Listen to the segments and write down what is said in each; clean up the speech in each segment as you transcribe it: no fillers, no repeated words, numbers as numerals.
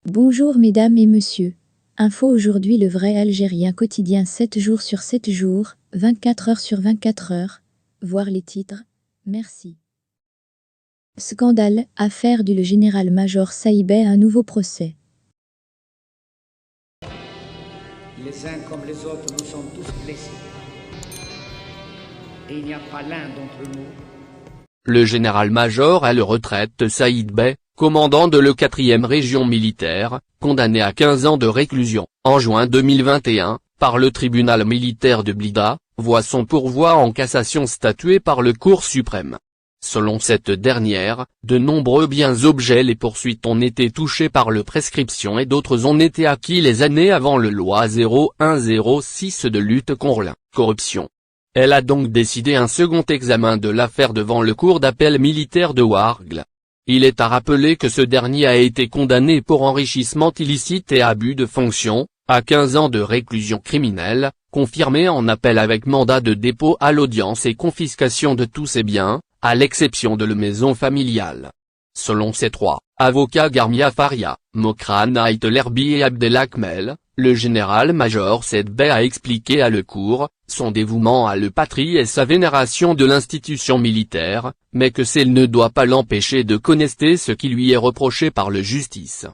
Bonjour mesdames et messieurs. Info aujourd'hui le vrai algérien quotidien 7 jours sur 7 jours, 24 heures sur 24 heures. Voir les titres. Merci. Scandale, affaire du général-major Saïbé, un nouveau procès. Les uns comme les autres, nous sommes tous blessés. Et il n'y a pas l'un d'entre nous. Le général-major à la retraite Saïd Bey, commandant de la 4e région militaire, condamné à 15 ans de réclusion, en juin 2021, par le tribunal militaire de Blida, voit son pourvoi en cassation statué par le Cour suprême. Selon cette dernière, de nombreux biens objets les poursuites ont été touchés par la prescription et d'autres ont été acquis les années avant la loi 0106 de lutte contre la corruption. Elle a donc décidé un second examen de l'affaire devant le cour d'appel militaire de Ouargla. Il est à rappeler que ce dernier a été condamné pour enrichissement illicite et abus de fonction, à 15 ans de réclusion criminelle, confirmé en appel avec mandat de dépôt à l'audience et confiscation de tous ses biens, à l'exception de la maison familiale. Selon ces trois avocats Garmia Faria, Mokran Aït-Lerbi et Abdelakmel, le général-major Saïd Bey a expliqué à la cour son dévouement à la patrie et sa vénération de l'institution militaire, mais que celle ne doit pas l'empêcher de contester ce qui lui est reproché par la justice.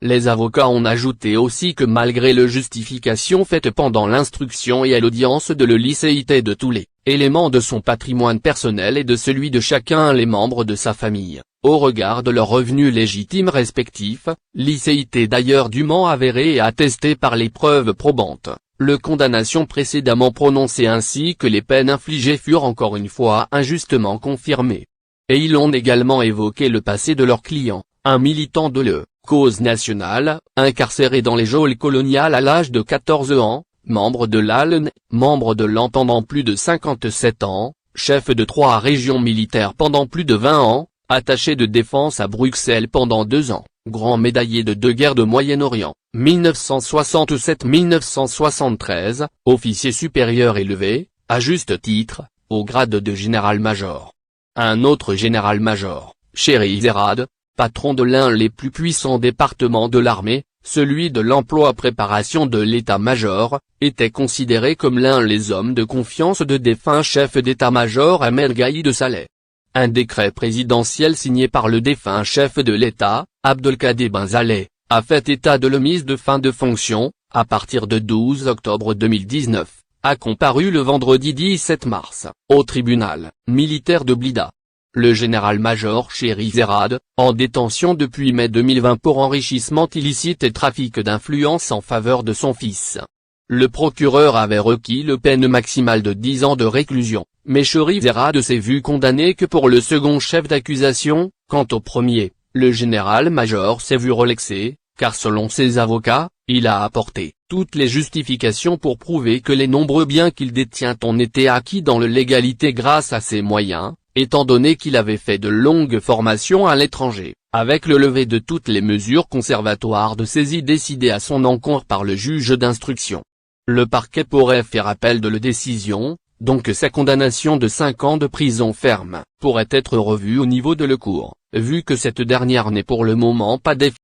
Les avocats ont ajouté aussi que malgré les justifications faites pendant l'instruction et à l'audience de la licéité de tous les éléments de son patrimoine personnel et de celui de chacun des membres de sa famille, au regard de leurs revenus légitimes respectifs, licéité d'ailleurs dûment avérée et attestée par les preuves probantes, les condamnations précédemment prononcées ainsi que les peines infligées furent encore une fois injustement confirmées. Et ils ont également évoqué le passé de leur client, un militant de la cause nationale, incarcéré dans les geôles coloniales à l'âge de 14 ans, membre de l'ALN, membre de l'AN pendant plus de 57 ans, chef de 3 régions militaires pendant plus de 20 ans, attaché de défense à Bruxelles pendant 2 ans, grand médaillé de 2 guerres de Moyen-Orient, 1967-1973, officier supérieur élevé, à juste titre, au grade de général-major. Un autre général-major, Chéri Zerad, patron de l'un des plus puissants départements de l'armée, celui de l'emploi-préparation de l'état-major, était considéré comme l'un des hommes de confiance de défunt chef d'état-major Ahmed Gaïd Saleh. Un décret présidentiel signé par le défunt chef de l'État, Abdelkader Ben Saleh, a fait état de la mise de fin de fonction, à partir de 12 octobre 2019, a comparu le vendredi 17 mars, au tribunal militaire de Blida. Le général-major Chéri Zerad, en détention depuis mai 2020 pour enrichissement illicite et trafic d'influence en faveur de son fils. Le procureur avait requis la peine maximale de 10 ans de réclusion, mais Chéri Zerad s'est vu condamné que pour le second chef d'accusation. Quant au premier, le général-major s'est vu relaxé, car selon ses avocats, il a apporté toutes les justifications pour prouver que les nombreux biens qu'il détient ont été acquis dans la légalité grâce à ses moyens, étant donné qu'il avait fait de longues formations à l'étranger, avec le lever de toutes les mesures conservatoires de saisie décidées à son encontre par le juge d'instruction. Le parquet pourrait faire appel de la décision, donc sa condamnation de 5 ans de prison ferme pourrait être revue au niveau de la cour, vu que cette dernière n'est pour le moment pas définie.